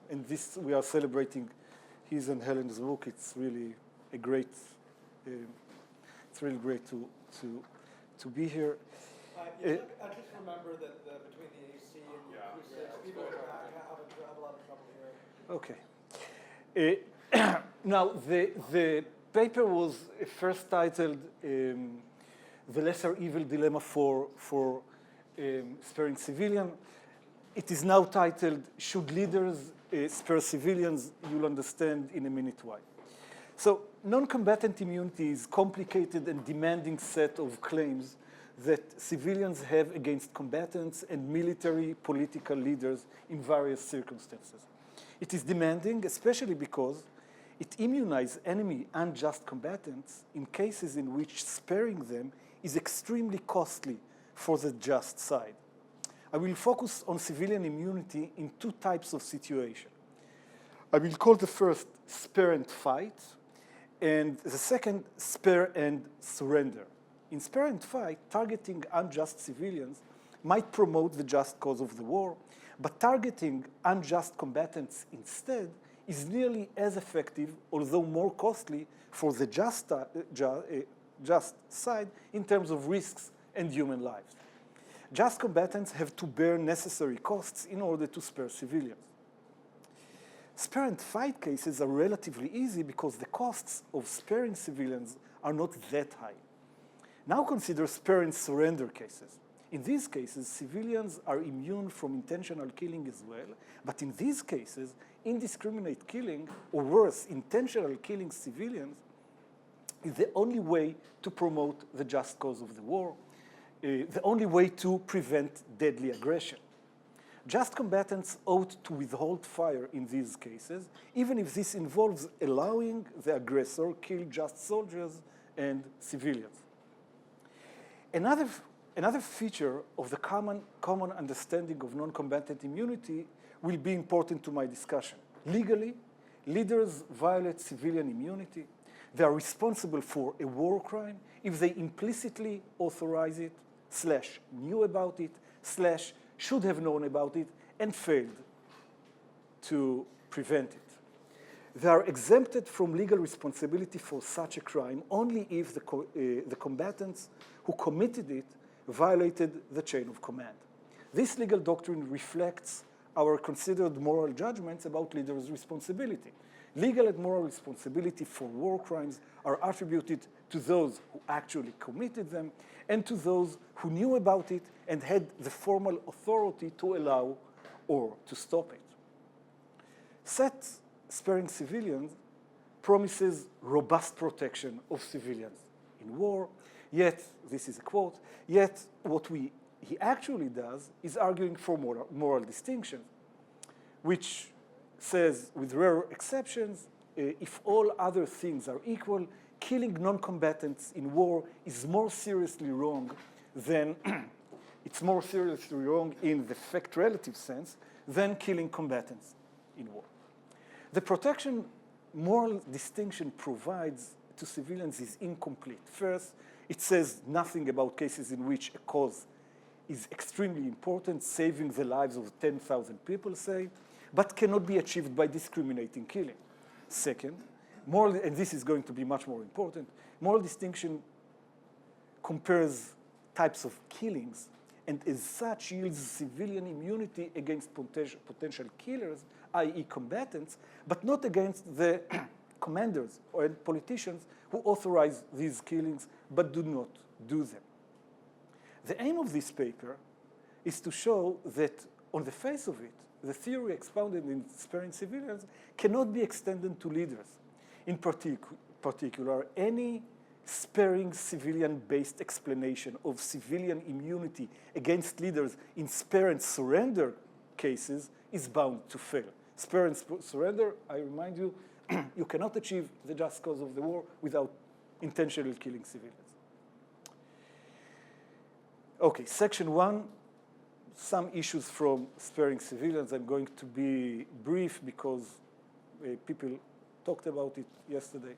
and this we are celebrating his and Helen's book. It's really a great, it's really great to be here. I just remember that between the AC and the acoustics, people have a lot of trouble hearing. Okay. Now, the paper was first titled The Lesser Evil Dilemma for Sparing Civilians. It is now titled Should Leaders Spare Civilians? You'll understand in a minute why. So, non-combatant immunity is a complicated and demanding set of claims that civilians have against combatants and military political leaders in various circumstances. It is demanding, especially because it immunizes enemy unjust combatants in cases in which sparing them is extremely costly for the just side. I will focus on civilian immunity in two types of situation. I will call the first spare and fight, and the second spare and surrender. In spare and fight, targeting unjust civilians might promote the just cause of the war, but targeting unjust combatants instead is nearly as effective, although more costly, for the just side in terms of risks and human lives. Just combatants have to bear necessary costs in order to spare civilians. Spare and fight cases are relatively easy because the costs of sparing civilians are not that high. Now consider spare and surrender cases. In these cases, civilians are immune from intentional killing as well, but in these cases, indiscriminate killing, or worse, intentional killing civilians, is the only way to promote the just cause of the war, the only way to prevent deadly aggression. Just combatants ought to withhold fire in these cases, even if this involves allowing the aggressor kill just soldiers and civilians. Another feature of the common understanding of non-combatant immunity will be important to my discussion. Legally, leaders violate civilian immunity. They are responsible for a war crime if they implicitly authorize it, / knew about it, / should have known about it, and failed to prevent it. They are exempted from legal responsibility for such a crime only if the combatants who committed it violated the chain of command. This legal doctrine reflects our considered moral judgments about leaders' responsibility. Legal and moral responsibility for war crimes are attributed to those who actually committed them and to those who knew about it and had the formal authority to allow or to stop it. Seth, sparing civilians, promises robust protection of civilians in war, yet, this is a quote, yet what he actually does is arguing for moral distinction, which says, with rare exceptions, if all other things are equal, killing non-combatants in war is more seriously wrong than, it's more seriously wrong in the fact-relative sense than killing combatants in war. The protection moral distinction provides to civilians is incomplete. First, it says nothing about cases in which a cause is extremely important, saving the lives of 10,000 people, say, but cannot be achieved by discriminating killing. Second, moral, and this is going to be much more important, moral distinction compares types of killings and as such yields civilian immunity against potential killers, i.e. combatants, but not against the commanders or politicians who authorize these killings but do not do them. The aim of this paper is to show that on the face of it, the theory expounded in sparing civilians cannot be extended to leaders. In particular, any sparing civilian-based explanation of civilian immunity against leaders in spare and surrender cases is bound to fail. Spare and surrender, I remind you, you cannot achieve the just cause of the war without intentionally killing civilians. Okay, section 1, some issues from sparing civilians. I'm going to be brief because people talked about it yesterday.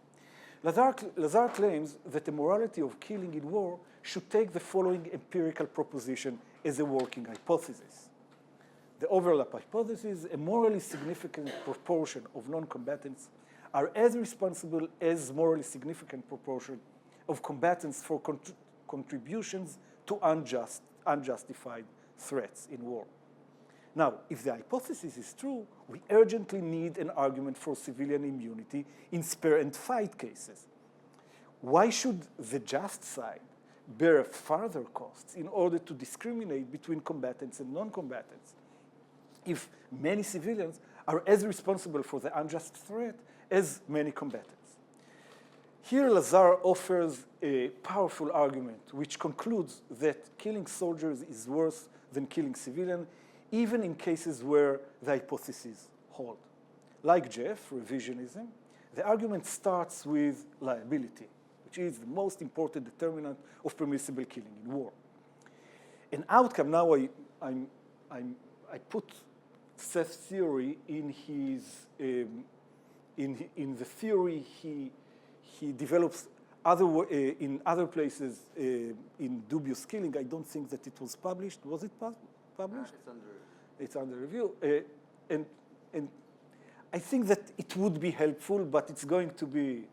Lazar claims that the morality of killing in war should take the following empirical proposition as a working hypothesis. the overlap hypothesis, a morally significant proportion of non-combatants are as responsible as morally significant proportion of combatants for contributions to unjustified threats in war. Now, if the hypothesis is true, we urgently need an argument for civilian immunity in spare and fight cases. Why should the just side bear further costs in order to discriminate between combatants and non-combatants if many civilians are as responsible for the unjust threat as many combatants? Here, Lazar offers a powerful argument which concludes that killing soldiers is worse than killing civilians, even in cases where the hypotheses hold. Like Jeff, revisionism, the argument starts with liability, which is the most important determinant of permissible killing in war. An outcome, now I put Seth's theory in his, in the theory he develops in other places in dubious killing. I don't think that it was published. Was it published? It's under review. And I think that it would be helpful, but it's going to be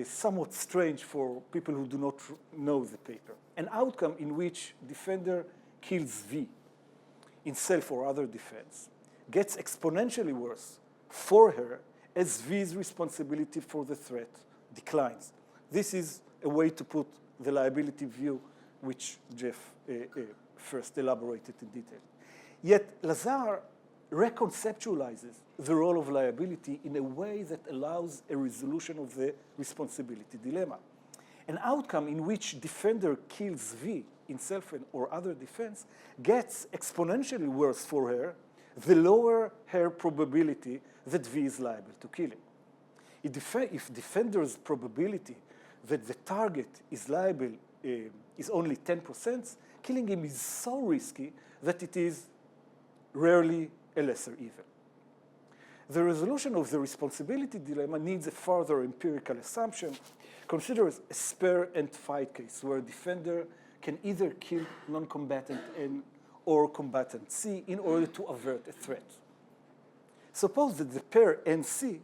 somewhat strange for people who do not know the paper. An outcome in which defender kills V in self or other defense gets exponentially worse for her as V's responsibility for the threat declines. This is a way to put the liability view, which Jeff first elaborated in detail. Yet Lazar reconceptualizes the role of liability in a way that allows a resolution of the responsibility dilemma. An outcome in which defender kills V in self or other defense gets exponentially worse for her, the lower her probability that V is liable to killing. If defender's probability that the target is liable is only 10%, killing him is so risky that it is rarely a lesser evil. The resolution of the responsibility dilemma needs a further empirical assumption. Consider a spare and fight case where a defender can either kill non-combatant N or combatant C in order to avert a threat. Suppose that the pair NC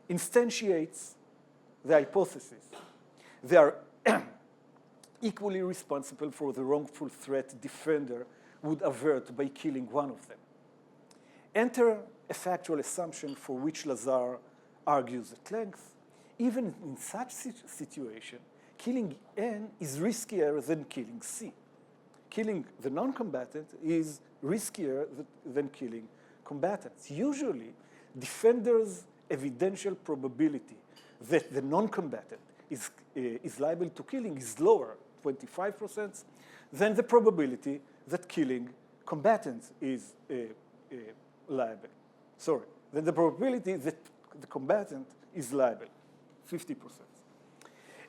instantiates the hypothesis. They are equally responsible for the wrongful threat defender would avert by killing one of them. Enter a factual assumption for which Lazar argues at length. Even in such situation, killing N is riskier than killing C. Killing the non-combatant is riskier than killing combatants. Usually, defenders' evidential probability that the non-combatant is liable to killing is lower, 25%, than the probability that killing combatants is liable. Sorry, than the probability that the combatant is liable, 50%.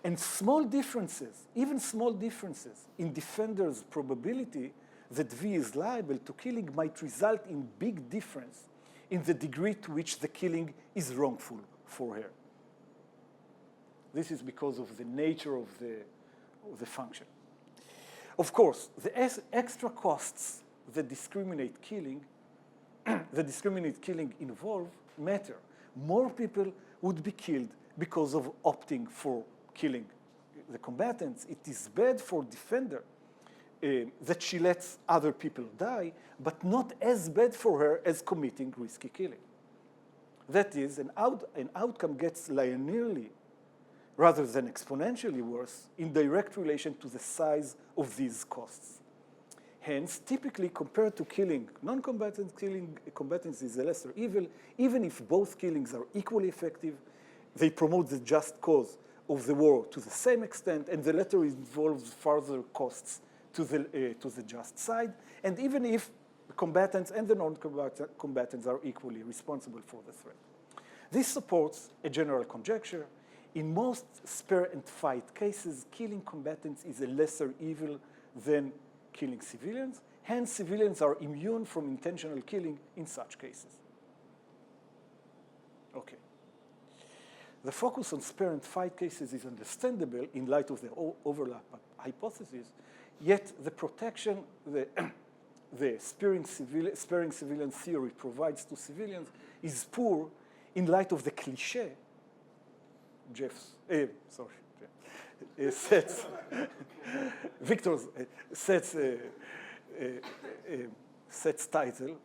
And small differences, even small differences in defender's probability that V is liable to killing might result in big difference in the degree to which the killing is wrongful for her. This is because of the nature of the function. Of course, the extra costs that discriminate killing involve matter. More people would be killed because of opting for killing the combatants. It is bad for defender that she lets other people die, but not as bad for her as committing risky killing. That is, an outcome gets linearly rather than exponentially worse in direct relation to the size of these costs. Hence, typically compared to killing non-combatants, killing combatants is a lesser evil. Even if both killings are equally effective, they promote the just cause of the war to the same extent, and the latter involves further costs to the just side. And even if the combatants and the non-combatants are equally responsible for the threat. This supports a general conjecture. In most spare and fight cases, killing combatants is a lesser evil than killing civilians. Hence, civilians are immune from intentional killing in such cases. Okay. The focus on spare and fight cases is understandable in light of the overlap hypothesis, yet the protection the sparing civilian theory provides to civilians is poor in light of the cliche Seth's title,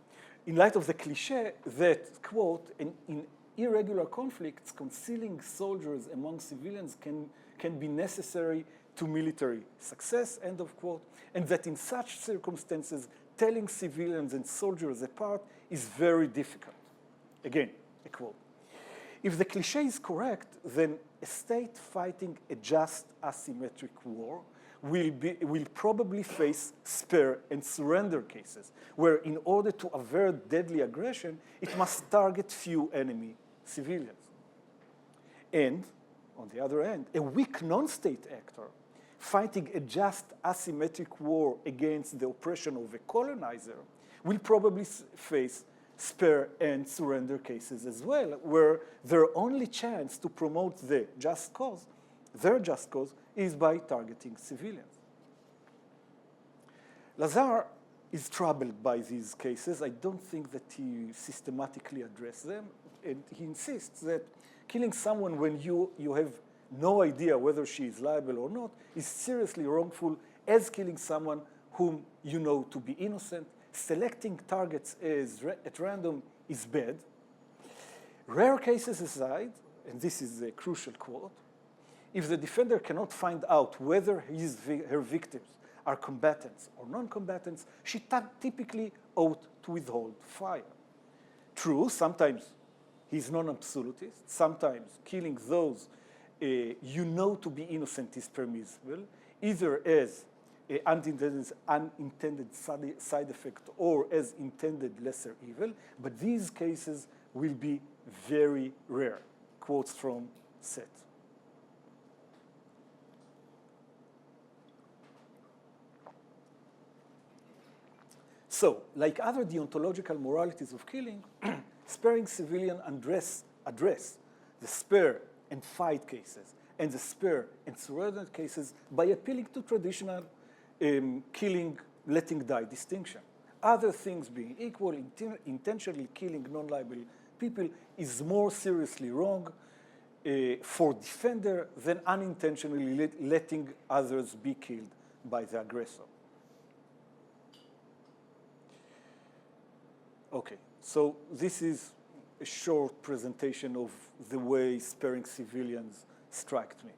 in light of the cliche that, quote, in irregular conflicts, concealing soldiers among civilians can be necessary to military success, end of quote, and that in such circumstances, telling civilians and soldiers apart is very difficult. Again, a quote. If the cliche is correct, then a state fighting a just asymmetric war will probably face spare and surrender cases, where in order to avert deadly aggression, it must target few enemy civilians. And, on the other hand, a weak non-state actor fighting a just asymmetric war against the oppression of a colonizer will probably face spare and surrender cases as well, where their only chance to promote their just cause, is by targeting civilians. Lazar is troubled by these cases. I don't think that he systematically addressed them, and he insists that killing someone when you have no idea whether she is liable or not is seriously wrongful as killing someone whom you know to be innocent. Selecting targets at random is bad. Rare cases aside, and this is a crucial quote, if the defender cannot find out whether her victims are combatants or non-combatants, she typically ought to withhold fire. True, sometimes he's non-absolutist. Sometimes killing those you know to be innocent is permissible, either as unintended side effect or as intended lesser evil, but these cases will be very rare. Quotes from Seth. So, like other deontological moralities of killing, sparing civilian address the spare and fight cases and the spare and surrender cases by appealing to traditional killing, letting die distinction. Other things being equal, intentionally killing non-liable people is more seriously wrong for defender than unintentionally letting others be killed by the aggressor. Okay, so this is a short presentation of the way sparing civilians struck me.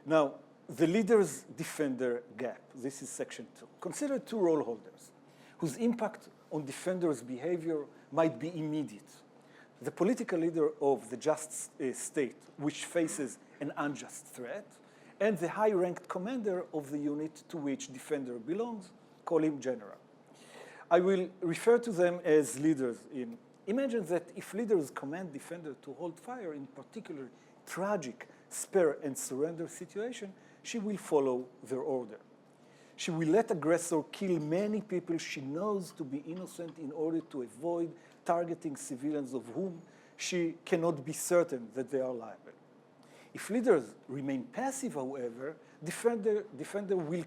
Now, the leader's defender gap. This is section 2. Consider two role holders whose impact on defenders' behavior might be immediate. The political leader of the just state, which faces an unjust threat, and the high-ranked commander of the unit to which defender belongs, call him general. I will refer to them as leaders. Imagine that if leaders command defender to hold fire in particular tragic spare and surrender situation, she will follow their order. She will let aggressor kill many people she knows to be innocent in order to avoid targeting civilians of whom she cannot be certain that they are liable. If leaders remain passive, however, defender will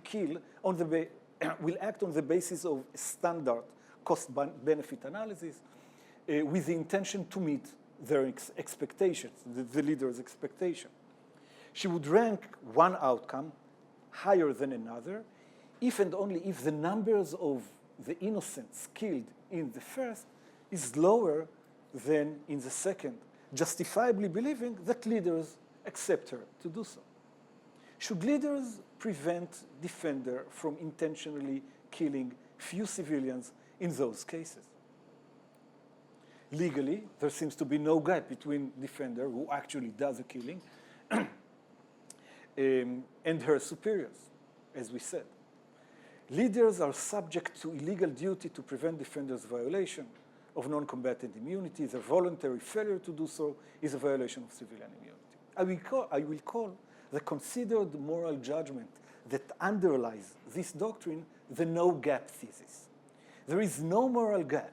will act on the basis of standard cost-benefit analysis with the intention to meet their expectations, the leader's expectation. She would rank one outcome higher than another if and only if the numbers of the innocents killed in the first is lower than in the second, justifiably believing that leaders accept her to do so. Should leaders prevent defender from intentionally killing few civilians in those cases? Legally, there seems to be no gap between defender, who actually does the killing, and her superiors, as we said. Leaders are subject to illegal duty to prevent defenders' violation of non-combatant immunity. Their voluntary failure to do so is a violation of civilian immunity. I will call the considered moral judgment that underlies this doctrine the no-gap thesis. There is no moral gap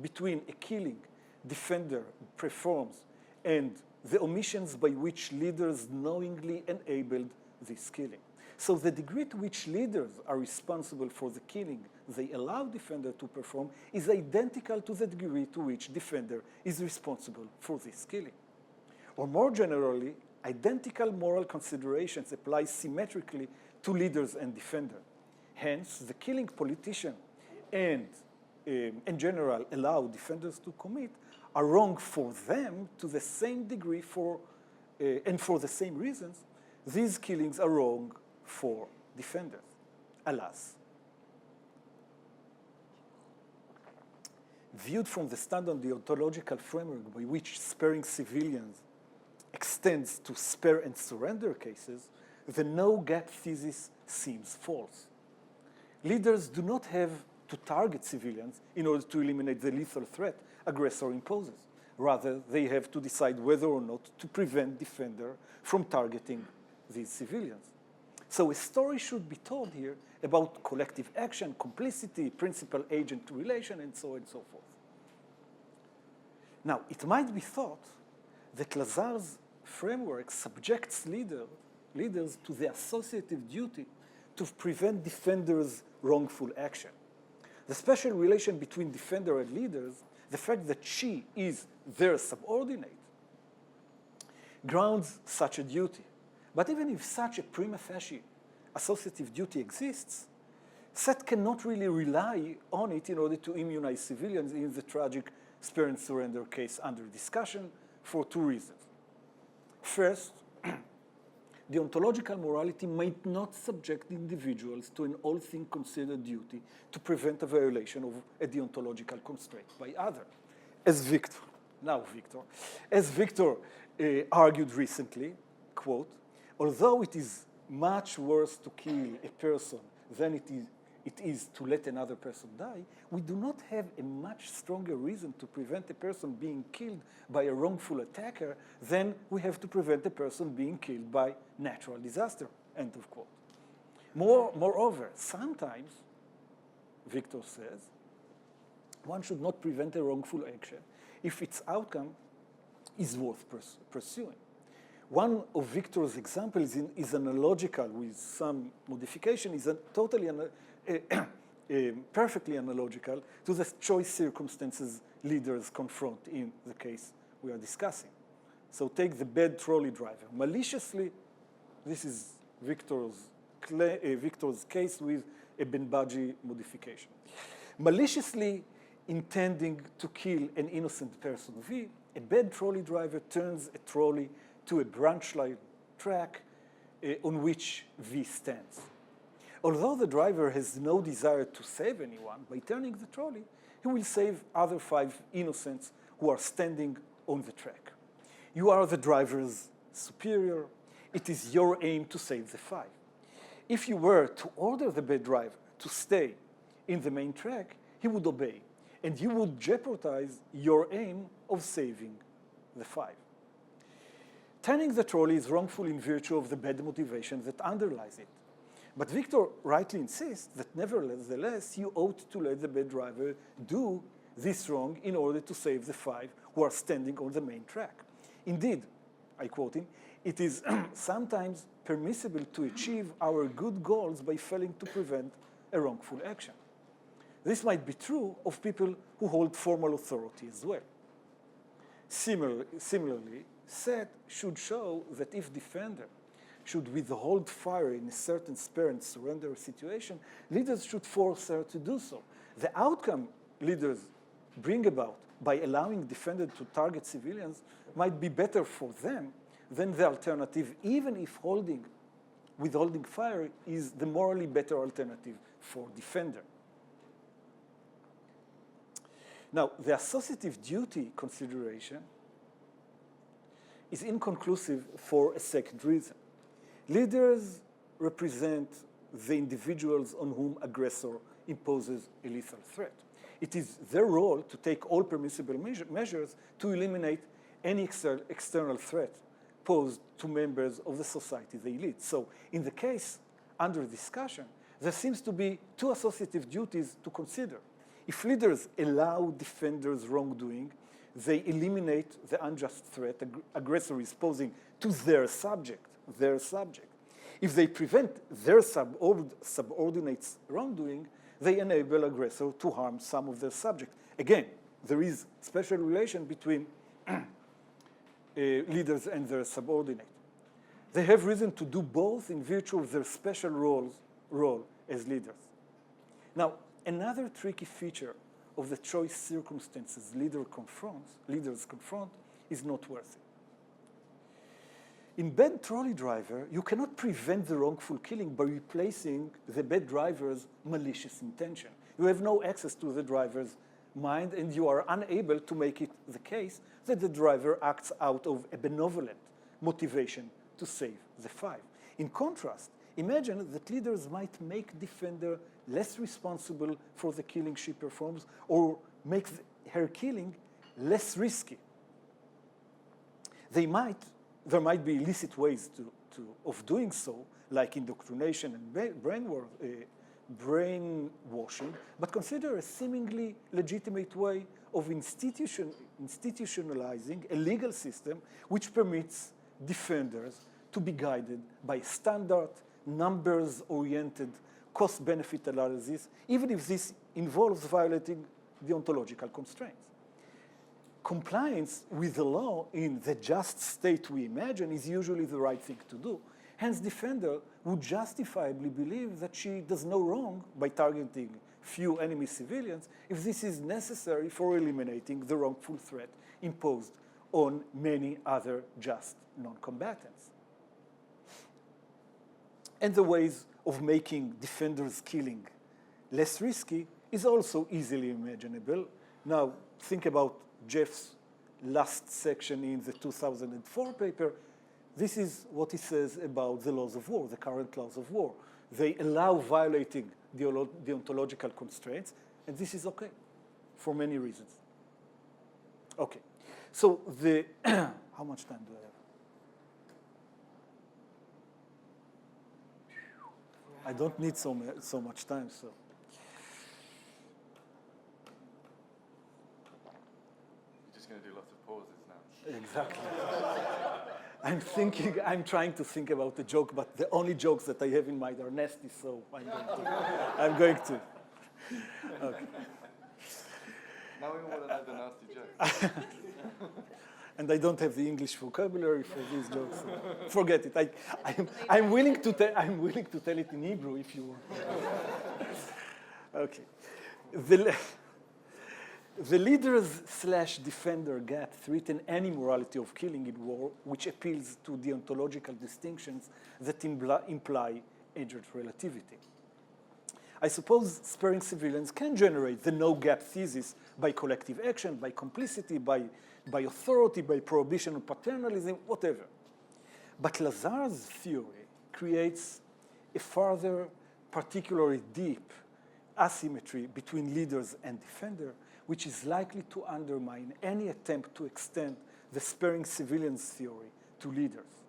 between a killing defender performs and the omissions by which leaders knowingly enabled this killing. So the degree to which leaders are responsible for the killing they allow defender to perform is identical to the degree to which defender is responsible for this killing. Or more generally, identical moral considerations apply symmetrically to leaders and defender. Hence, the killing politician and, in general, allow defenders to commit are wrong for them to the same degree and for the same reasons. These killings are wrong for defenders, alas. Viewed from the standard deontological framework by which sparing civilians extends to spare and surrender cases, the no-gap thesis seems false. Leaders do not have to target civilians in order to eliminate the lethal threat aggressor imposes. Rather, they have to decide whether or not to prevent defender from targeting these civilians. So a story should be told here about collective action, complicity, principal-agent relation, and so on and so forth. Now, it might be thought that Lazar's framework subjects leaders to the associative duty to prevent defenders' wrongful action. The special relation between defender and leaders, the fact that she is their subordinate, grounds such a duty. But even if such a prima facie associative duty exists, Seth cannot really rely on it in order to immunize civilians in the tragic spare and surrender case under discussion for two reasons. First, deontological morality might not subject individuals to an all things considered duty to prevent a violation of a deontological constraint by others. As Victor argued recently, quote, although it is much worse to kill a person than it is to let another person die, we do not have a much stronger reason to prevent a person being killed by a wrongful attacker than we have to prevent a person being killed by natural disaster, end of quote. Moreover, sometimes, Victor says, one should not prevent a wrongful action if its outcome is worth pursuing. One of Victor's examples is analogical with some modification, is perfectly analogical to the choice circumstances leaders confront in the case we are discussing. So take the bad trolley driver. Maliciously, this is Victor's case with a Benbaji modification. Maliciously intending to kill an innocent person V, a bad trolley driver turns a trolley to a branch-line track on which V stands. Although the driver has no desire to save anyone, by turning the trolley, he will save other 5 innocents who are standing on the track. You are the driver's superior. It is your aim to save the 5. If you were to order the bad driver to stay in the main track, he would obey, and you would jeopardize your aim of saving the 5. Turning the trolley is wrongful in virtue of the bad motivation that underlies it. But Victor rightly insists that nevertheless, you ought to let the bad driver do this wrong in order to save the 5 who are standing on the main track. Indeed, I quote him, it is sometimes permissible to achieve our good goals by failing to prevent a wrongful action. This might be true of people who hold formal authority as well. Similarly, Seth should show that if defender should withhold fire in a certain spare and surrender situation, leaders should force her to do so. The outcome leaders bring about by allowing defender to target civilians might be better for them than the alternative, even if withholding fire is the morally better alternative for defender. Now, the associative duty consideration is inconclusive for a second reason. Leaders represent the individuals on whom aggressor imposes a lethal threat. It is their role to take all permissible measures to eliminate any external threat posed to members of the society they lead. So in the case under discussion, there seems to be 2 associative duties to consider. If leaders allow defenders' wrongdoing, they eliminate the unjust threat aggressor is posing to their subject. If they prevent their subordinates' wrongdoing, they enable aggressor to harm some of their subjects. Again, there is special relation between leaders and their subordinate. They have reason to do both in virtue of their special role as leaders. Now, another tricky feature of the choice circumstances leaders confront is noteworthy. In bad trolley driver, you cannot prevent the wrongful killing by replacing the bad driver's malicious intention. You have no access to the driver's mind, and you are unable to make it the case that the driver acts out of a benevolent motivation to save the five. In contrast, imagine that leaders might make defender less responsible for the killing she performs or make her killing less risky. There might be illicit ways of doing so, like indoctrination and brainwashing, but consider a seemingly legitimate way of institutionalizing a legal system which permits defenders to be guided by standard, numbers-oriented cost-benefit analysis, even if this involves violating deontological constraints. Compliance with the law in the just state we imagine is usually the right thing to do. Hence, defender would justifiably believe that she does no wrong by targeting few enemy civilians if this is necessary for eliminating the wrongful threat imposed on many other just non-combatants. And the ways of making defenders' killing less risky is also easily imaginable. Now, think about Jeff's last section in the 2004 paper. This is what he says about the laws of war, the current laws of war. They allow violating deontological constraints, and this is okay for many reasons. Okay, so how much time do I have? I don't need so much time, so. You're just going to do lots of pauses now. Exactly. I'm trying to think about a joke, but the only jokes that I have in mind are nasty, so I'm going to. Okay. Now we want to know the nasty joke. And I don't have the English vocabulary for these jokes. So forget it. I'm willing to tell it in Hebrew if you want. Okay. The leaders/defender gap threaten any morality of killing in war, which appeals to deontological distinctions that imply agent relativity. I suppose sparing civilians can generate the no-gap thesis by collective action, by complicity, by authority, by prohibition of paternalism, whatever. But Lazar's theory creates a further, particularly deep asymmetry between leaders and defender, which is likely to undermine any attempt to extend the sparing civilians theory to leaders.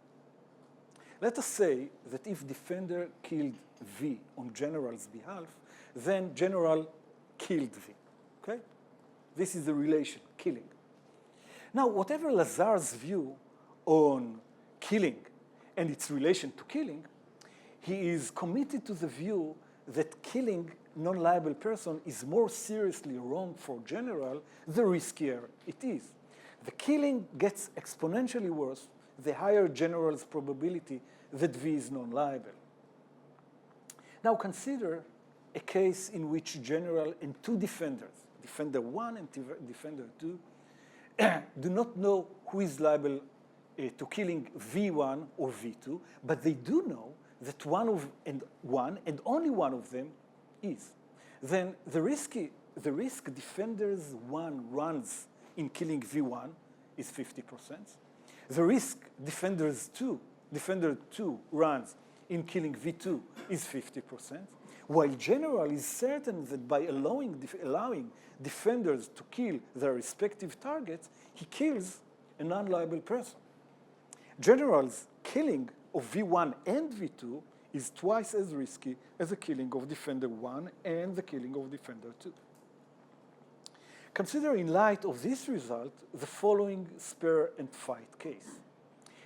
Let us say that if defender killed V on general's behalf, then general killed V, okay? This is the relation, killing. Now, whatever Lazar's view on killing and its relation to killing, he is committed to the view that killing non-liable person is more seriously wrong for general, the riskier it is. The killing gets exponentially worse the higher general's probability that V is non-liable. Now consider a case in which general and two defenders, defender 1 and defender 2, do not know who is liable to killing V1 or V2, but they do know that one and only one of them is. Then the risk defenders 1 runs in killing V1 is 50%. The risk defender 2 runs in killing V2 is 50%, while general is certain that by allowing defenders to kill their respective targets, he kills a non-liable person. General's killing of V1 and V2 is twice as risky as the killing of defender 1 and the killing of defender 2. Consider in light of this result the following spare and fight case.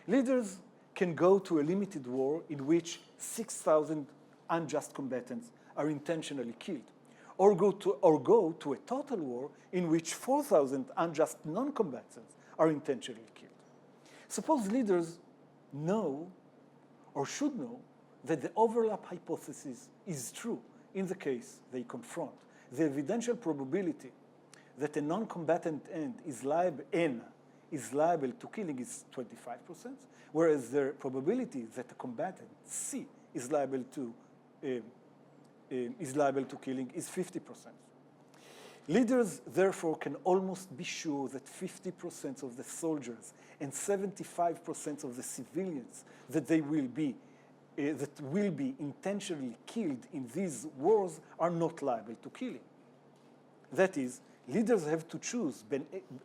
Leaders can go to a limited war in which 6,000 unjust combatants are intentionally killed, or go to a total war in which 4,000 unjust non-combatants are intentionally killed. Suppose leaders know or should know that the overlap hypothesis is true in the case they confront. The evidential probability that a non-combatant N is liable to killing is 25%, whereas the probability that a combatant C is liable to killing is 50%. Leaders, therefore, can almost be sure that 50% of the soldiers and 75% of the civilians that will be intentionally killed in these wars are not liable to killing. That is, leaders have to choose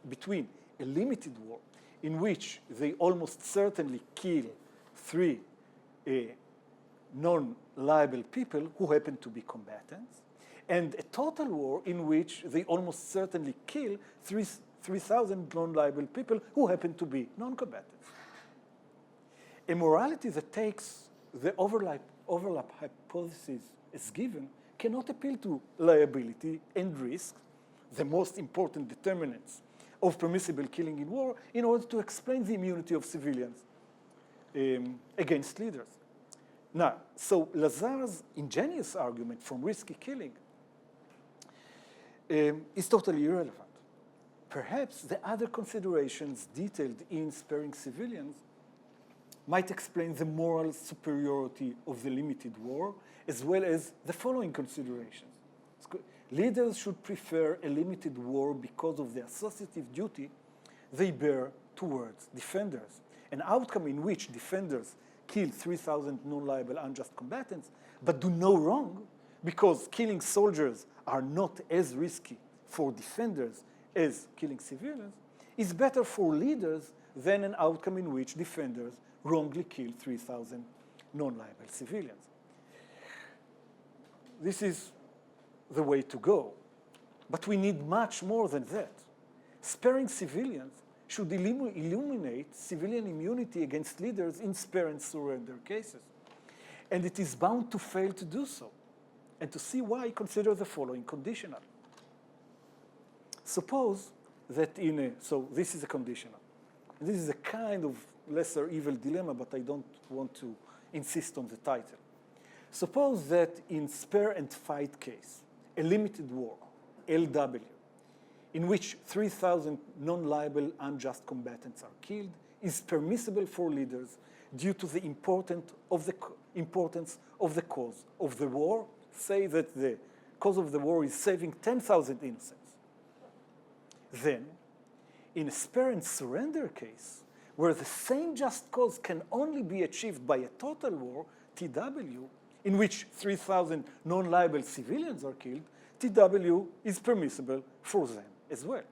between a limited war in which they almost certainly kill 3 non-liable people who happen to be combatants, and a total war in which they almost certainly kill 3,000 non-liable people who happen to be non-combatants. A morality that takes the overlap hypothesis as given cannot appeal to liability and risk, the most important determinants of permissible killing in war, in order to explain the immunity of civilians against leaders. Now, so Lazar's ingenious argument from risky killing is totally irrelevant. Perhaps the other considerations detailed in sparing civilians might explain the moral superiority of the limited war, as well as the following considerations. Leaders should prefer a limited war because of the associative duty they bear towards defenders. An outcome in which defenders kill 3,000 non-liable unjust combatants, but do no wrong because killing soldiers are not as risky for defenders as killing civilians, is better for leaders than an outcome in which defenders wrongly kill 3,000 non-liable civilians. This is the way to go. But we need much more than that. Sparing civilians should illuminate civilian immunity against leaders in spare and surrender cases. And it is bound to fail to do so. And to see why, consider the following conditional. Suppose that so this is a conditional. This is a kind of lesser evil dilemma, but I don't want to insist on the title. Suppose that in spare and fight case, a limited war, LW, in which 3,000 non-liable unjust combatants are killed, is permissible for leaders due to the importance of the cause of the war. Say that the cause of the war is saving 10,000 innocents. Then, in a spare and surrender case, where the same just cause can only be achieved by a total war, TW, in which 3,000 non-liable civilians are killed, TW is permissible for them as well.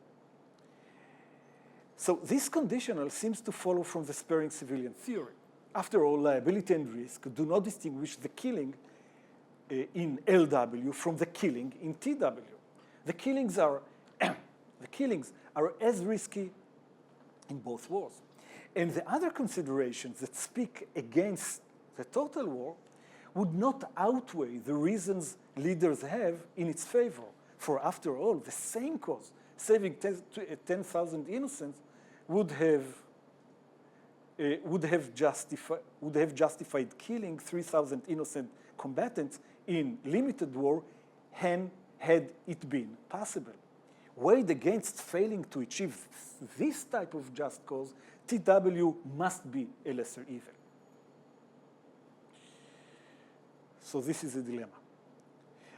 So this conditional seems to follow from the sparing civilian theory. After all, liability and risk do not distinguish the killing in LW from the killing in TW. The killings are as risky in both wars. And the other considerations that speak against the total war would not outweigh the reasons leaders have in its favor. For after all, the same cause, saving 10,000 innocents, would have justified killing 3,000 innocent combatants in limited war had it been possible. Weighed against failing to achieve this type of just cause, TW must be a lesser evil. So this is a dilemma.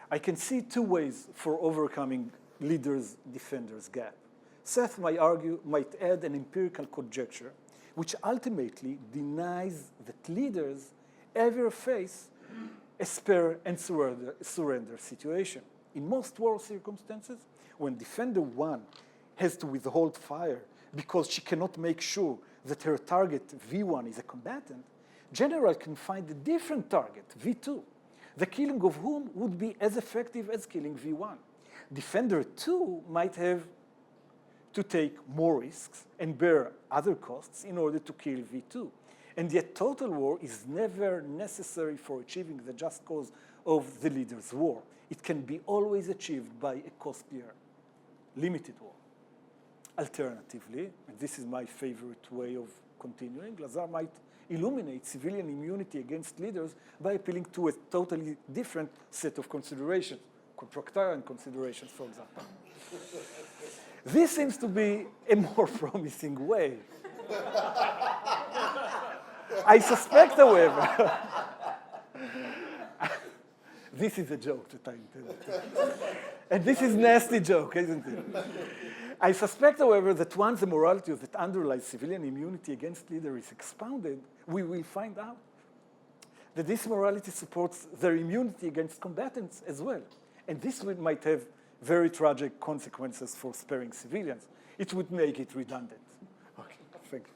I can see two ways for overcoming leaders-defenders gap. Seth might add an empirical conjecture which ultimately denies that leaders ever face a spare and surrender situation. In most war circumstances, when defender 1 has to withhold fire because she cannot make sure that her target V1 is a combatant, general can find a different target, V2, the killing of whom would be as effective as killing V1. Defender 2 might have to take more risks and bear other costs in order to kill V2. And yet total war is never necessary for achieving the just cause of the leader's war. It can be always achieved by a costlier, limited war. Alternatively, and this is my favorite way of continuing, Lazar might illuminate civilian immunity against leaders by appealing to a totally different set of considerations, contractarian considerations, for example. This seems to be a more promising way. I suspect, however, this is a joke that I intended. And this is a nasty joke, isn't it? I suspect, however, that once the morality that underlies civilian immunity against leaders is expounded, we will find out that this morality supports their immunity against combatants as well. And this might have very tragic consequences for sparing civilians. It would make it redundant. Okay, thank you.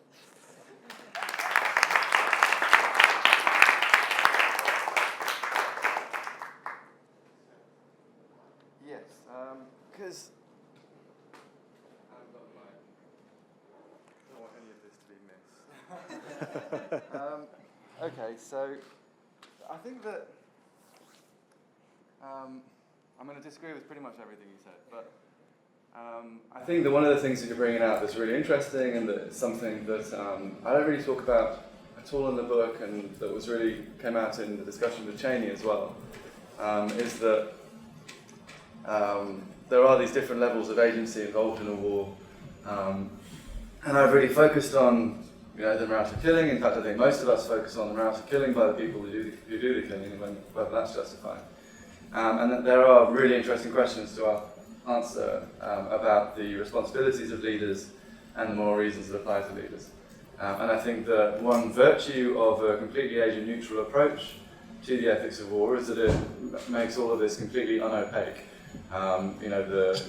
Yes, because I don't want any of this to be missed. Okay, so I think that I'm going to disagree with pretty much everything you said, but I think that one of the things that you're bringing out that's really interesting, and that it's something that I don't really talk about at all in the book, and that was really came out in the discussion with Cheney as well, is that there are these different levels of agency involved in a war, and I've really focused on the amount of killing. In fact, I think most of us focus on the amount of killing by the people who do the killing, and whether that's justified. And that there are really interesting questions to answer about the responsibilities of leaders and the moral reasons that apply to leaders. And I think that one virtue of a completely agent-neutral approach to the ethics of war is that it makes all of this completely unopaque.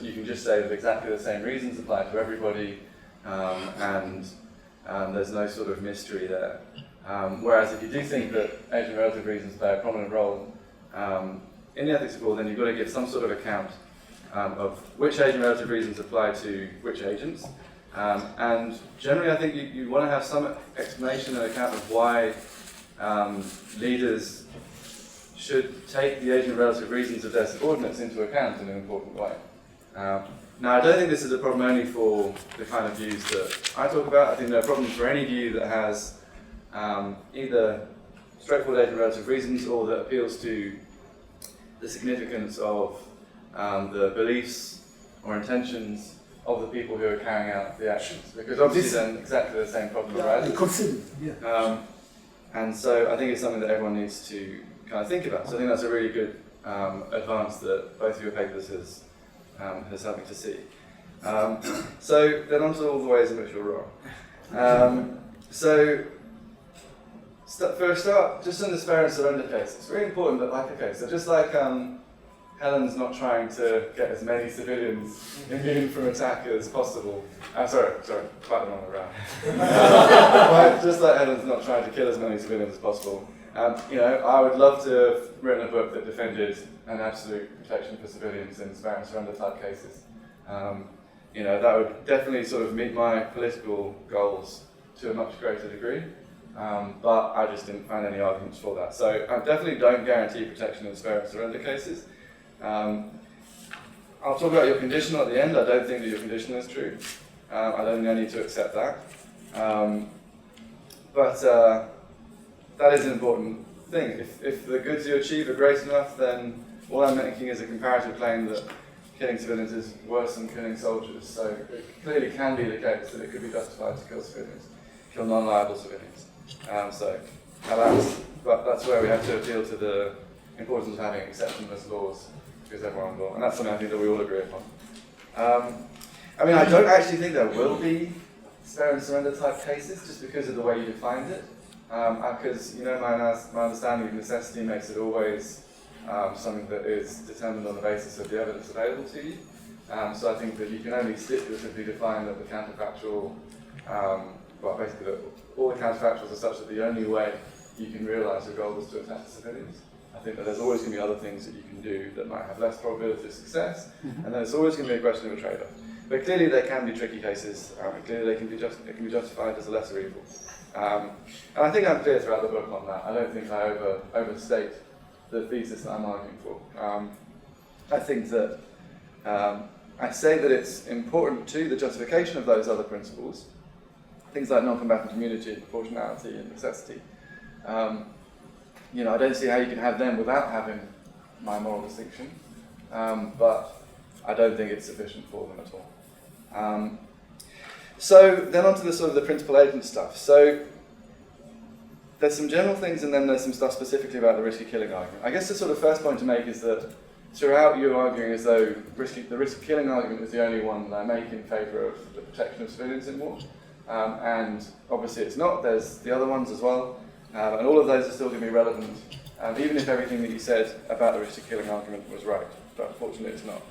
You can just say that exactly the same reasons apply to everybody, and there's no sort of mystery there. Whereas if you do think that agent-relative reasons play a prominent role in the ethics of war, then you've got to give some sort of account of which agent-relative reasons apply to which agents. And generally, I think you want to have some explanation and account of why leaders should take the agent-relative reasons of their subordinates into account in an important way. Now, I don't think this is a problem only for the kind of views that I talk about. I think there are problems for any view that has either straightforward agent-relative reasons or that appeals to the significance of the beliefs or intentions of the people who are carrying out the actions. Because obviously then exactly the same problem arises. Consider, yeah. And so I think it's something that everyone needs to kind of think about. So I think that's a really good advance that both of your papers has helped me to see. So then on to all the ways in which we're wrong. For a start, just on the spare and surrender case, it's really important that, like, okay, so just like Helen's not trying to get as many civilians immune from attack as possible. Sorry, quite the wrong way around. Just like Helen's not trying to kill as many civilians as possible. I would love to have written a book that defended an absolute protection for civilians in spare and surrender type cases. That would definitely sort of meet my political goals to a much greater degree. But I just didn't find any arguments for that. So I definitely don't guarantee protection in spare and surrender cases. I'll talk about your conditional at the end. I don't think that your conditional is true. I don't think I need to accept that. But that is an important thing. If the goods you achieve are great enough, then all I'm making is a comparative claim that killing civilians is worse than killing soldiers. So it clearly can be the case that it could be justified to kill civilians, kill non-liable civilians. That's where we have to appeal to the importance of having exceptionless laws, because everyone's law, and that's something I think that we all agree upon. I don't actually think there will be spare and surrender type cases, just because of the way you defined it. Because my understanding of necessity makes it always something that is determined on the basis of the evidence available to you. So I think that you can only stipulatively define that the counterfactual, basically that all the counterfactuals are such that the only way you can realise your goal is to attack the civilians. I think that there's always going to be other things that you can do that might have less probability of success, and then it's always going to be a question of a trade-off. But clearly there can be tricky cases, and clearly they can be justified as a lesser evil. And I think I'm clear throughout the book on that. I don't think I overstate the thesis that I'm arguing for. I think that I say that it's important to the justification of those other principles, things like non-combatant immunity, proportionality, and necessity. I don't see how you can have them without having my moral distinction, but I don't think it's sufficient for them at all. So then on to the sort of the principal agent stuff. So there's some general things and then there's some stuff specifically about the risky killing argument. I guess the sort of first point to make is that throughout you're arguing as though the risk killing argument is the only one that I make in favour of the protection of civilians in war. And obviously it's not, there's the other ones as well. And all of those are still going to be relevant, even if everything that you said about the risky killing argument was right. But unfortunately it's not.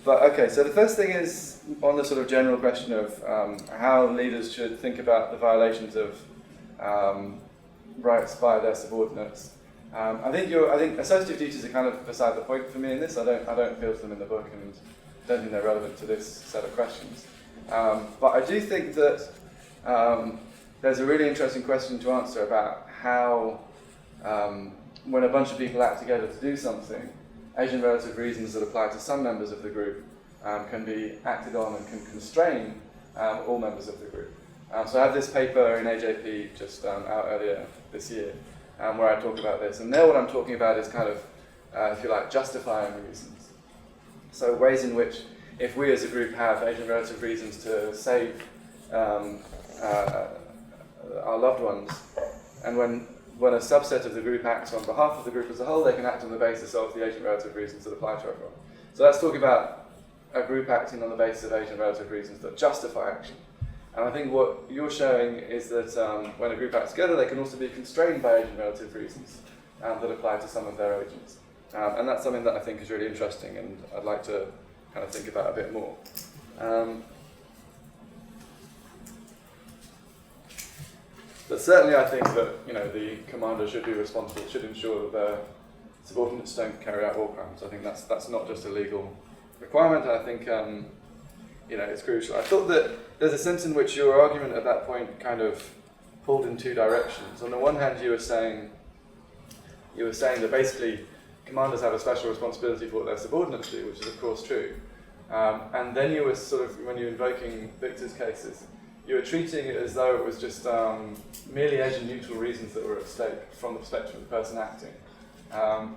But okay, so the first thing is on the sort of general question of how leaders should think about the violations of rights by their subordinates. I think associative duties are kind of beside the point for me in this. I don't feel them in the book and don't think they're relevant to this set of questions. But I do think that there's a really interesting question to answer about how, when a bunch of people act together to do something, agent relative reasons that apply to some members of the group can be acted on and can constrain all members of the group. So I have this paper in AJP just out earlier this year where I talk about this. And there what I'm talking about is kind of, if you like, justifying reasons. So ways in which, if we as a group have agent relative reasons to save our loved ones, and when a subset of the group acts on behalf of the group as a whole, they can act on the basis of the agent relative reasons that apply to everyone. So let's talk about a group acting on the basis of agent relative reasons that justify action. And I think what you're showing is that when a group acts together, they can also be constrained by agent relative reasons that apply to some of their agents. And that's something that I think is really interesting, and I'd like to kind of think about a bit more. But certainly I think that the commander should be responsible, should ensure that their subordinates don't carry out war crimes. I think that's not just a legal requirement. I think it's crucial. I thought that there's a sense in which your argument at that point kind of pulled in two directions. On the one hand, you were saying that basically commanders have a special responsibility for what their subordinates do, which is of course true. And then you were sort of, when you're invoking Victor's cases, you were treating it as though it was just merely agent-neutral reasons that were at stake from the perspective of the person acting. And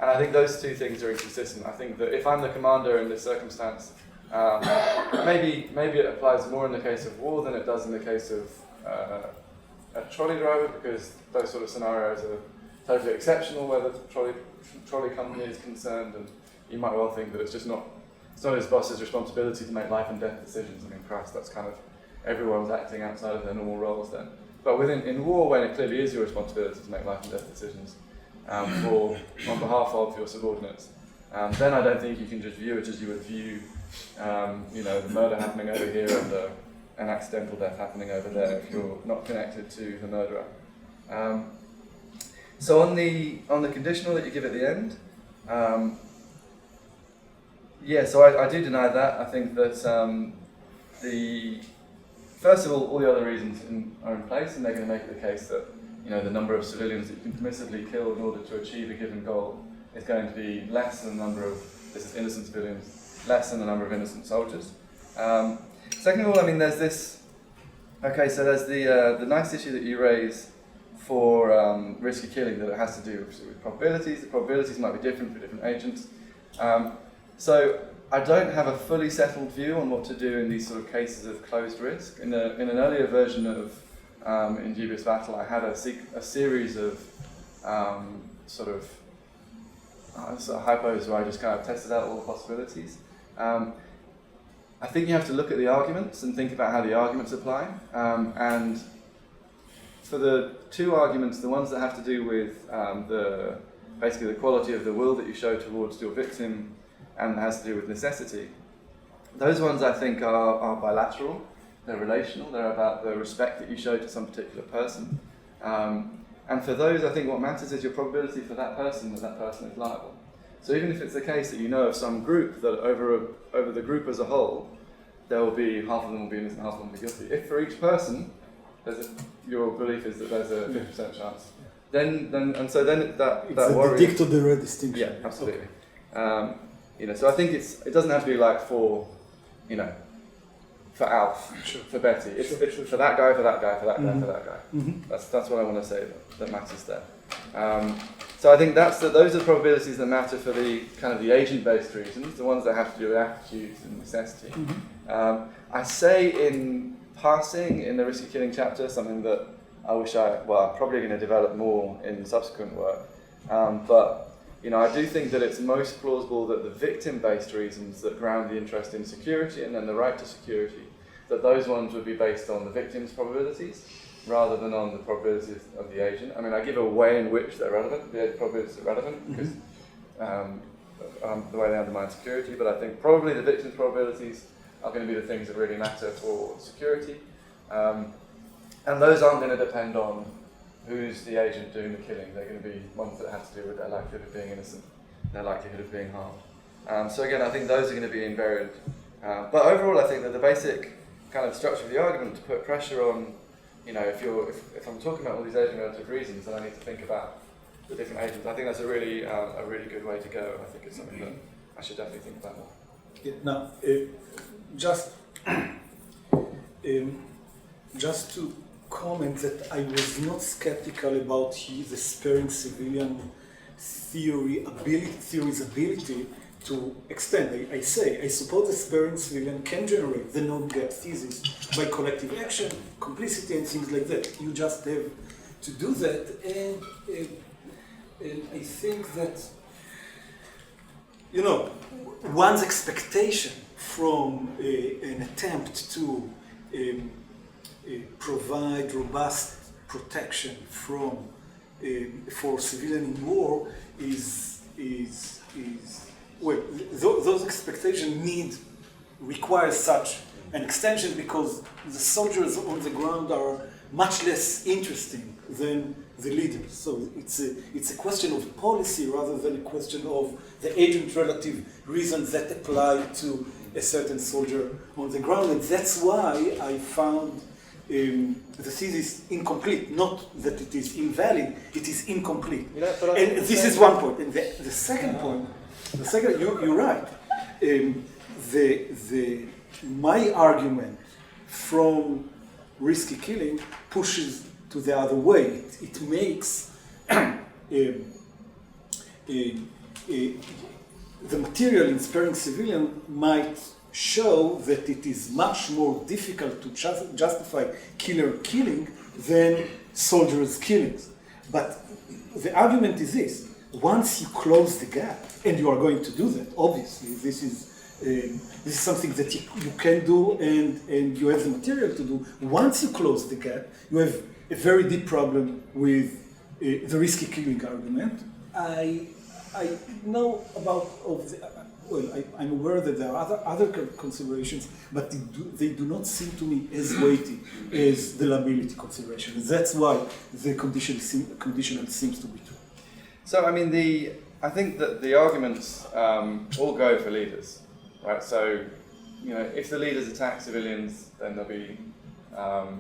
I think those two things are inconsistent. I think that if I'm the commander in this circumstance, maybe it applies more in the case of war than it does in the case of a trolley driver, because those sort of scenarios are totally exceptional where the trolley company is concerned, and you might well think that it's not his boss's responsibility to make life and death decisions. I mean, Christ, that's kind of everyone's acting outside of their normal roles then. But in war, when it clearly is your responsibility to make life and death decisions on behalf of your subordinates, then I don't think you can just view it as you would view, the murder happening over here and an accidental death happening over there if you're not connected to the murderer. So on the conditional that you give at the end, so I do deny that. I think that first of all the other reasons are in place, and they're going to make it the case that the number of civilians that you can permissibly kill in order to achieve a given goal is going to be less than the number of innocent civilians, less than the number of innocent soldiers. Second of all, I mean, there's this. Okay, so there's the nice issue that you raise for risky killing, that it has to do with probabilities. The probabilities might be different for different agents. So I don't have a fully settled view on what to do in these sort of cases of closed risk. In an earlier version of In Dubious Battle, I had a series of sort of hypos where I just kind of tested out all the possibilities. I think you have to look at the arguments and think about how the arguments apply. And for the two arguments, the ones that have to do with basically the quality of the will that you show towards your victim and has to do with necessity, those ones I think are bilateral, they're relational, they're about the respect that you show to some particular person. And for those, I think what matters is your probability for that person is liable. So even if it's the case that you know of some group that over the group as a whole, there will be half of them will be innocent, half of them will be guilty. If for each person your belief is that there's a 50% chance. Then that It's a worry. dicto de re distinction. Yeah, absolutely. So I think it doesn't have to be like for Alf, for Betty. It's for that guy, for that guy, for that guy, for that guy. That's what I want to say that matters there. So I think those are the probabilities that matter for the kind of the agent-based reasons, the ones that have to do with attitudes and necessity. I say in passing in the risky killing chapter something that I'm probably going to develop more in subsequent work. But I do think that it's most plausible that the victim-based reasons that ground the interest in security and then the right to security, that those ones would be based on the victim's probabilities rather than on the probabilities of the agent. I mean, I give a way in which they're relevant, the probabilities are relevant because the way they undermine security, but I think probably the victim's probabilities are going to be the things that really matter for security. And those aren't going to depend on who's the agent doing the killing. They're going to be ones that have to do with their likelihood of being innocent, their likelihood of being harmed. So again, I think those are going to be invariant. But overall, I think that the basic kind of structure of the argument to put pressure on, if I'm talking about all these agent-relative reasons, then I need to think about the different agents. I think that's a really good way to go. I think it's something that I should definitely think about more. Yeah, now, just to comment that I was not skeptical about the sparing civilian theory's ability to extend. I suppose the sparing civilian can generate the non-gap thesis by collective action, complicity, and things like that. You just have to do that, and I think that one's expectation from an attempt to provide robust protection for civilian in war those expectations require such an extension because the soldiers on the ground are much less interesting than the leaders. So it's a question of policy rather than a question of the agent relative reasons that apply to a certain soldier on the ground, and that's why I found the thesis incomplete. Not that it is invalid; it is incomplete. And this is one point. And the second point, you're right. My argument from risky killing pushes to the other way. It makes the material in sparing civilian might show that it is much more difficult to justify killer killing than soldiers' killings. But the argument is this: once you close the gap, and you are going to do that, obviously, this is something that you can do and you have the material to do. Once you close the gap, you have a very deep problem with the risky killing argument. I know about I'm aware that there are other considerations, but they do not seem to me as weighty as the liability consideration. That's why the conditional seems to be true. So I think that the arguments all go for leaders, right? So if the leaders attack civilians, then they'll be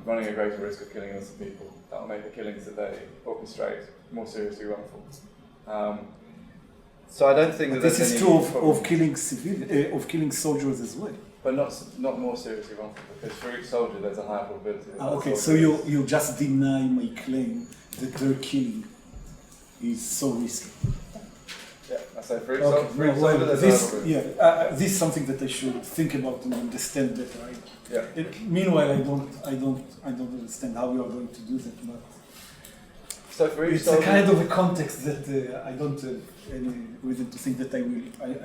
running a greater risk of killing innocent people. That will make the killings that they orchestrate more seriously wrongful. So I don't think that this is true of killing soldiers as well. But not more seriously wrongful, because for each soldier there's a higher probability. Okay, so you just deny my claim that their killing is so risky. Yeah, I say for each soldier there's a higher probability. This is something that I should think about and understand better. Yeah. Meanwhile, I don't understand how you are going to do that, but so for each it's soldier, a kind of a context that I don't have any reason to think that I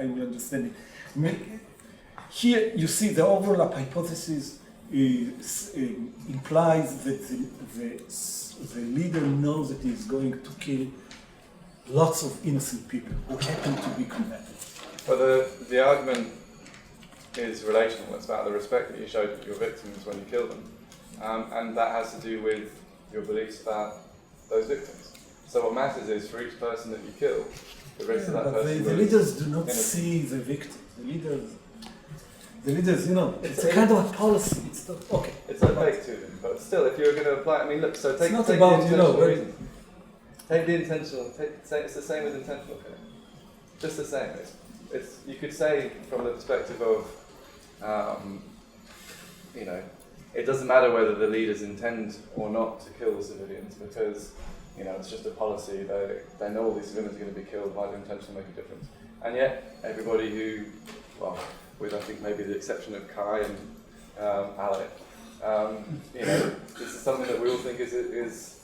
will understand it. Here you see the overlap hypothesis implies that the leader knows that he is going to kill lots of innocent people who happen to be combatant. But the argument is relational. It's about the respect that you show to your victims when you kill them, and that has to do with your beliefs about those victims. So what matters is for each person that you kill, the risk of that person. The leaders do not see the victims. The leaders, it's a kind of a policy. It's not, okay. It's opaque to them, but still, if you're going to apply, I mean, look, so take, it's not take about, the intentional reasons. Take the intentional, it's the same as intentional killing. Just the same. It's you could say from the perspective of, it doesn't matter whether the leaders intend or not to kill the civilians because, it's just a policy. They know all these civilians are going to be killed. Why do intention make a difference? And yet, everybody who, well, with I think maybe the exception of Kai and Alec, this is something that we all think is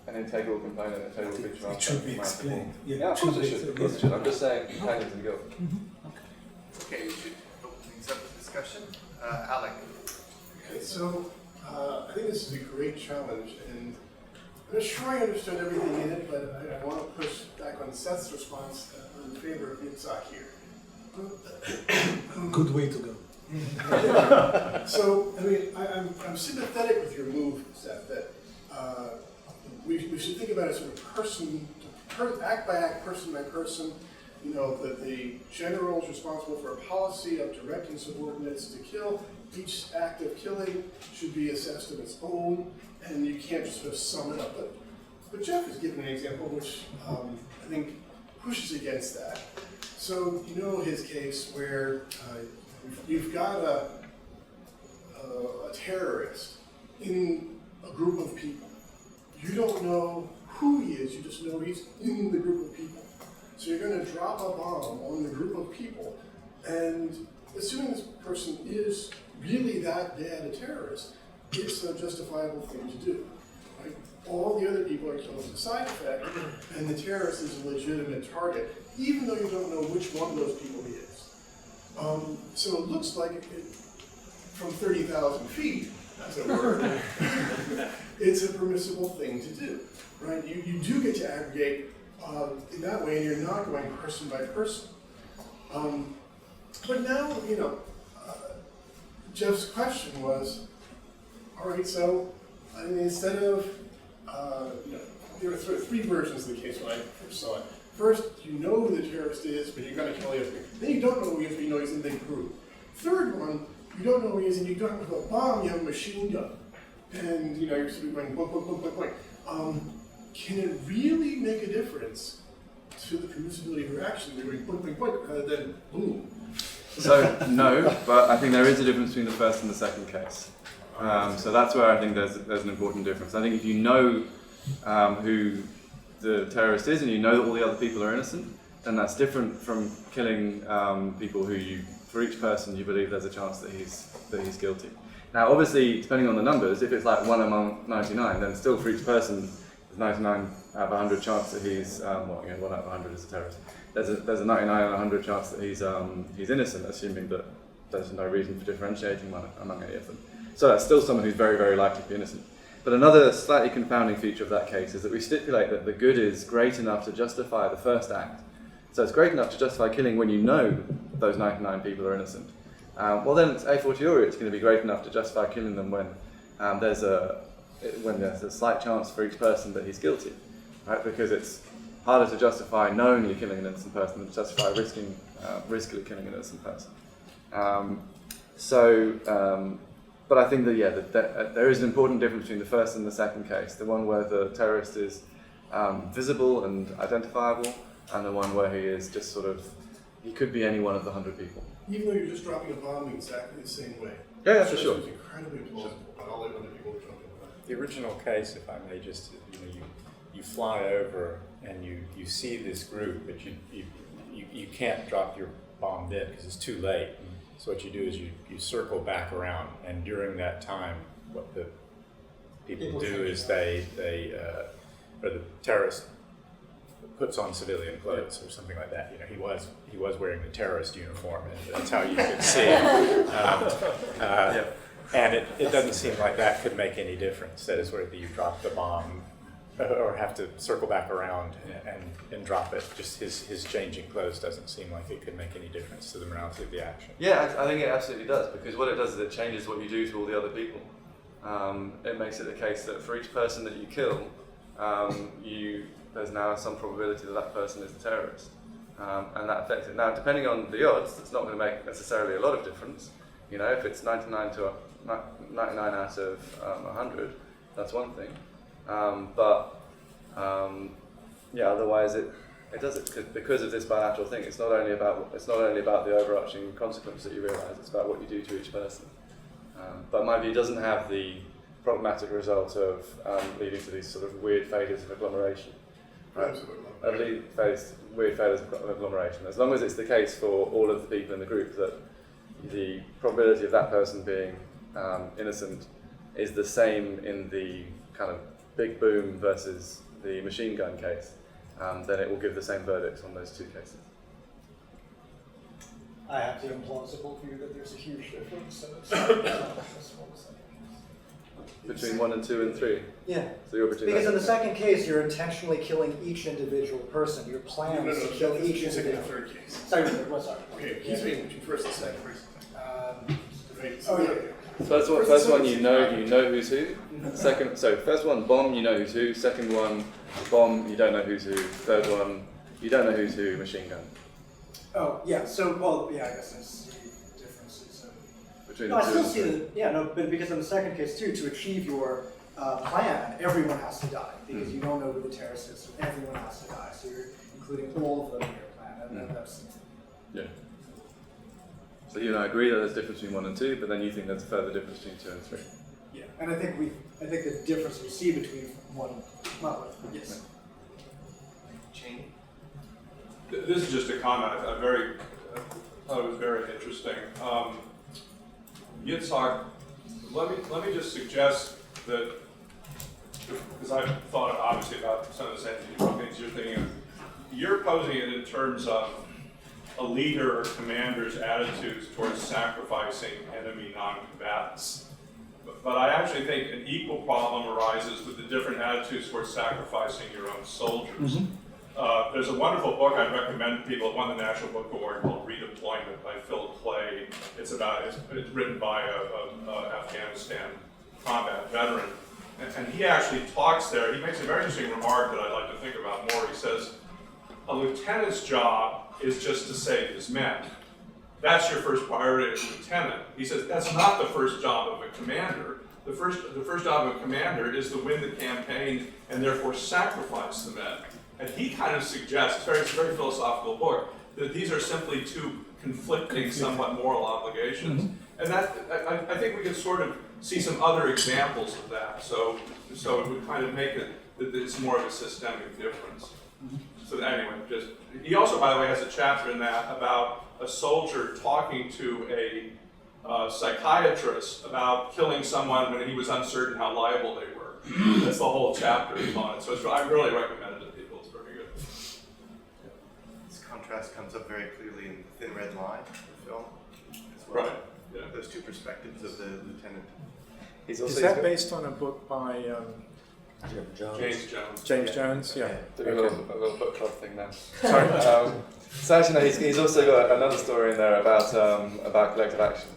an integral component, an integral feature. It should be explained. Yeah, of course it should. Of course it should. I'm just saying, companions and guilt. Okay, we should open things up for discussion. Alec. Okay, so I think this is a great challenge, and I'm not sure I understood everything in it, but I want to push back on Seth's response in favor of Yitzhak here. Good way to go. So, I mean, I'm sympathetic with your move, Seth, that we should think about it sort of act by act, person by person. That the general is responsible for a policy of directing subordinates to kill. Each act of killing should be assessed on its own, and you can't just sort of sum it up. But Jeff has given an example which I think pushes against that. So his case where you've got a terrorist in a group of people. You don't know who he is, you just know he's in the group of people. So you're going to drop a bomb on the group of people, and assuming this person is really that bad a terrorist, it's a justifiable thing to do. Right? All the other people are killed as a side effect, and the terrorist is a legitimate target, even though you don't know which one of those people he is. So it looks like from 30,000 feet, as it were, it's a permissible thing to do. Right? You do get to aggregate in that way, and you're not going person by person. But now, Jeff's question was, all right, so instead of, there were sort of three versions of the case when I first saw it. First, you know who the terrorist is, but you're going to kill the other people. Then you don't know who he is, but you know he's in the big group. Third one, you don't know who he is, and you don't have a bomb, you have a machine gun. And, you're sort of going, boink, boink, boink, boink, boink. Can it really make a difference to the permissibility of your action? They're going boink, boink, boink, rather than boom. So, no, but I think there is a difference between the first and the second case. So that's where I think there's an important difference. I think if you know who the terrorist is and you know that all the other people are innocent, then that's different from killing people who for each person you believe there's a chance that he's guilty. Now, obviously, depending on the numbers, if it's like 1 among 99, then still for each person, there's 99 out of 100 chance that he's 1 out of 100 is a terrorist. There's a 99 out of 100 chance that he's innocent, assuming that there's no reason for differentiating among any of them. So that's still someone who's very, very likely to be innocent. But another slightly confounding feature of that case is that we stipulate that the good is great enough to justify the first act. So it's great enough to justify killing when you know those 99 people are innocent. Well then, a fortiori, it's going to be great enough to justify killing them when there's a slight chance for each person that he's guilty, right? Because it's harder to justify knowingly killing an innocent person than to justify riskily killing an innocent person. But I think that there is an important difference between the first and the second case. The one where the terrorist is visible and identifiable, and the one where he is just he could be any one of the 100 people. Even though you're just dropping a bomb in exactly the same way. Yeah, for sure. It's incredibly plausible, but all the other people are jumping on that. The original case, if I may just, you fly over and you see this group, but you can't drop your bomb then because it's too late. So what you do is you circle back around, and during that time, what the people do is or the terrorist puts on civilian clothes or something like that. He was wearing the terrorist uniform, and that's how you could see it. And it doesn't seem like that could make any difference. That is where you drop the bomb or have to circle back around and drop it. Just his changing clothes doesn't seem like it could make any difference to the morality of the action. Yeah, I think it absolutely does, because what it does is it changes what you do to all the other people. It makes it the case that for each person that you kill, there's now some probability that person is the terrorist. And that affects it. Now, depending on the odds, it's not going to make necessarily a lot of difference, You know, if it's 99 out of 100, that's one thing. Otherwise it does it because of this bilateral thing. It's not only about the overarching consequence that you realise. It's about what you do to each person. But my view doesn't have the problematic result of leading to these sort of weird failures of agglomeration. Right? Weird failures of agglomeration. As long as it's the case for all of the people in the group that the probability of that person being innocent is the same in the kind of big boom versus the machine gun case, then it will give the same verdicts on those two cases. I have the implausible view that there's a huge difference. Between 1 and 2 and 3? Yeah. So you're between because in the second case, you're intentionally killing each individual person. Your plan is to kill each individual. Third case. Sorry, what's that? Okay, he's making between first and second. First one, you know who's who. Second, so first one, bomb, you know who's who. Second one, bomb, you don't know who's who. Third one, you don't know who's who. Machine gun. Oh yeah. So I guess I see differences. Between No, the I two still and see but because in the second case too, to achieve your plan, everyone has to die because you don't know who the terrorist is, so everyone has to die. So you're including all of them in your plan, and that's. Yeah. So you and I agree that there's a difference between 1 and 2, but then you think there's a further difference between 2 and 3. Yeah, and I think the difference we see between one, yes. Cheney? This is just a comment. I thought it was very interesting. Yitzhak, let me just suggest that, because I've thought obviously about some of the same things you're thinking of. You're posing it in terms of a leader or commander's attitudes towards sacrificing enemy non-combatants. But I actually think an equal problem arises with the different attitudes towards sacrificing your own soldiers. There's a wonderful book I'd recommend to people. It won the National Book Award called Redeployment by Phil Clay. It's written by a Afghanistan combat veteran. And he actually talks there, he makes a very interesting remark that I'd like to think about more. He says, a lieutenant's job is just to save his men. That's your first priority as a lieutenant. He says that's not the first job of a commander. The first job of a commander is to win the campaign and therefore sacrifice the men. And he kind of suggests, it's a very philosophical book, that these are simply two conflicting, somewhat moral obligations. And that I think we can sort of see some other examples of that. So it would kind of make it that it's more of a systemic difference. So anyway, he also, by the way, has a chapter in that about a soldier talking to a psychiatrist about killing someone when he was uncertain how liable they were. That's the whole chapter on it. So I really recommend it to people. It's very good. This contrast comes up very clearly in The Thin Red Line, the film, as well. Right. Yeah. Those two perspectives of the lieutenant. Is that based on a book by James Jones. James Jones? Yeah. Doing a little book club thing now. Sorry. So actually, no, he's also got another story in there about collective action.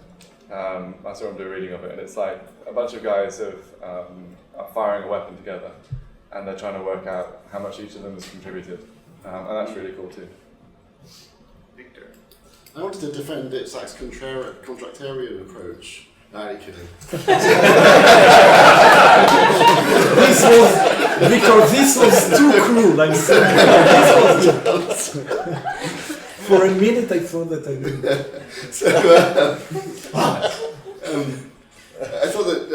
I saw him do a reading of it, and it's like a bunch of guys are firing a weapon together, and they're trying to work out how much each of them has contributed, and that's really cool too. Victor. I wanted to defend Yitzhak's contractarian approach. No, you're kidding. This was too cruel. I'm sorry. This was for a minute I thought that I did. I thought that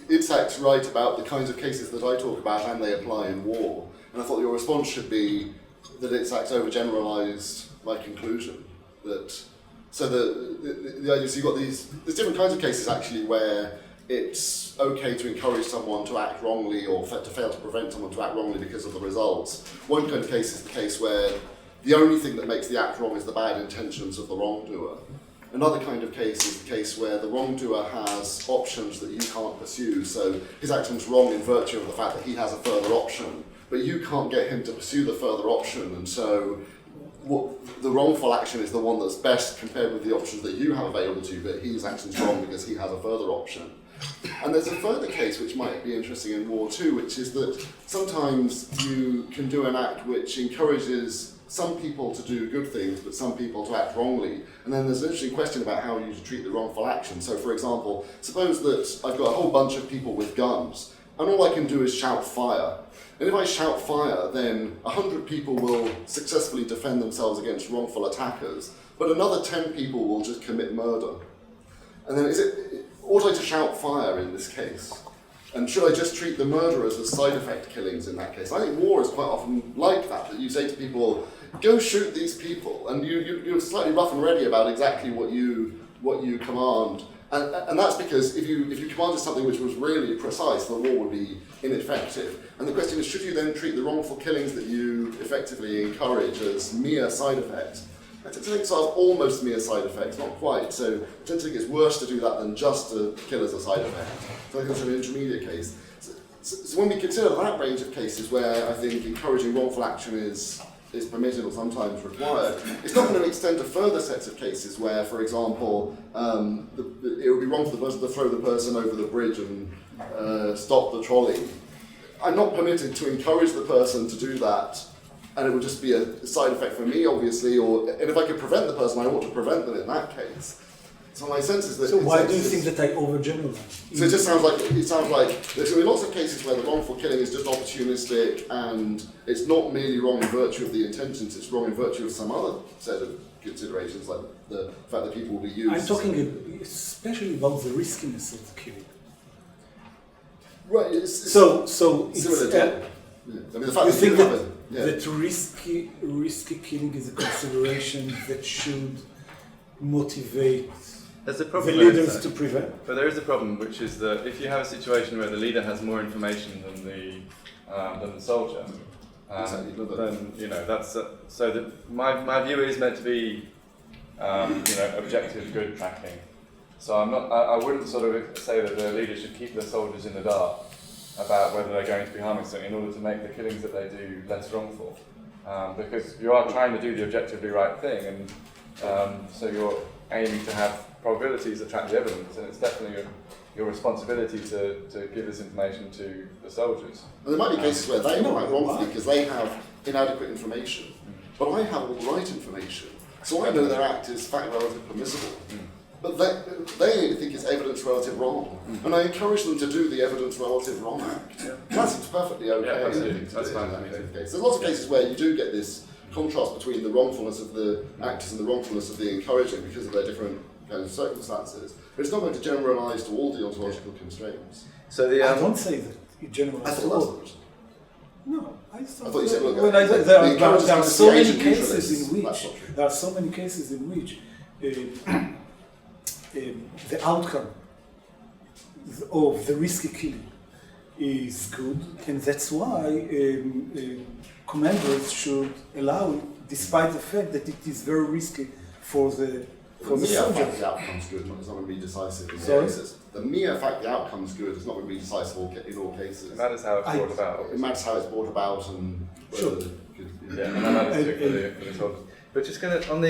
Yitzhak's right about the kinds of cases that I talk about and they apply in war. And I thought your response should be that Yitzhak's overgeneralized my conclusion. So the idea is you've got there's different kinds of cases actually where it's okay to encourage someone to act wrongly or to fail to prevent someone to act wrongly because of the results. One kind of case is the case where the only thing that makes the act wrong is the bad intentions of the wrongdoer. Another kind of case is the case where the wrongdoer has options that you can't pursue, so his action's wrong in virtue of the fact that he has a further option, but you can't get him to pursue the further option, and so the wrongful action is the one that's best compared with the options that you have available to you, but his action's wrong because he has a further option. And there's a further case which might be interesting in war too, which is that sometimes you can do an act which encourages some people to do good things, but some people to act wrongly. And then there's an interesting question about how you treat the wrongful action. So for example, suppose that I've got a whole bunch of people with guns, and all I can do is shout fire. And if I shout fire, then 100 people will successfully defend themselves against wrongful attackers, but another 10 people will just commit murder. And then ought I to shout fire in this case? And should I just treat the murderers as side effect killings in that case? I think war is quite often like that you say to people, go shoot these people, and you're slightly rough and ready about exactly what you command. And that's because if you commanded something which was really precise, the war would be ineffective. And the question is, should you then treat the wrongful killings that you effectively encourage as mere side effects? I tend to think sort of almost mere side effects, not quite. So I tend to think it's worse to do that than just to kill as a side effect. So I think it's an intermediate case. So when we consider that range of cases where I think encouraging wrongful action is permitted or sometimes required, it's not going to extend to further sets of cases where, for example, it would be wrong for the person to throw the person over the bridge and stop the trolley. I'm not permitted to encourage the person to do that, and it would just be a side effect for me, obviously, and if I could prevent the person, I ought to prevent them in that case. So my sense is that... So why do you think that I overgeneralize? So it just sounds like there's going to be lots of cases where the wrongful killing is just opportunistic, and it's not merely wrong in virtue of the intentions, it's wrong in virtue of some other set of considerations, like the fact that people will be used... I'm talking especially about the riskiness of the killing. Right, it's So it's... similar to... Yeah. I mean, the fact You that think you happen... that risky killing is a consideration that should motivate There's a the problem leaders there, to prevent? but there is a problem, which is that if you have a situation where the leader has more information than the soldier, then that's so that my view is meant to be objective good tracking. So I wouldn't sort of say that the leader should keep the soldiers in the dark about whether they're going to be harming something in order to make the killings that they do less wrongful, because you are trying to do the objectively right thing, and so you're aiming to have probabilities that track the evidence, and it's definitely your responsibility to give this information to the soldiers. And there might be cases where they might wrongfully because they have inadequate information, but I have all the right information, so I know their act is fact relative permissible. But they think it's evidence relative wrong, and I encourage them to do the evidence relative wrong act. That seems perfectly okay. Yeah, absolutely. That's fine. There's lots of cases where you do get this contrast between the wrongfulness of the actors and the wrongfulness of the encouraging because of their different kind of circumstances. But it's not going to generalise to all deontological constraints. So I don't say that it generalizes I to thought all. that's No, I thought you said, look, there are so many agent cases in neutralists. which there are so many cases in which the outcome of the risky killing is good, and that's why commanders should allow it, despite the fact that it is very risky for the soldier. The outcome's good, it's not going to be decisive in all Sorry? cases. The mere fact the outcome's good is not going to be decisive in all cases. It matters how it's brought about. It matters how it's brought about and whether Sure. Yeah, and that matters too for the soldiers. But just going to on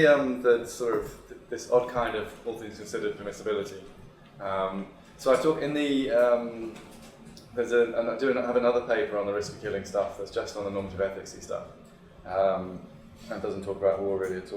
the sort of this odd kind of all things considered permissibility. So I talk in the and I do have another paper on the risk of killing stuff that's just on the normative ethicsy stuff, and doesn't talk about war really at all.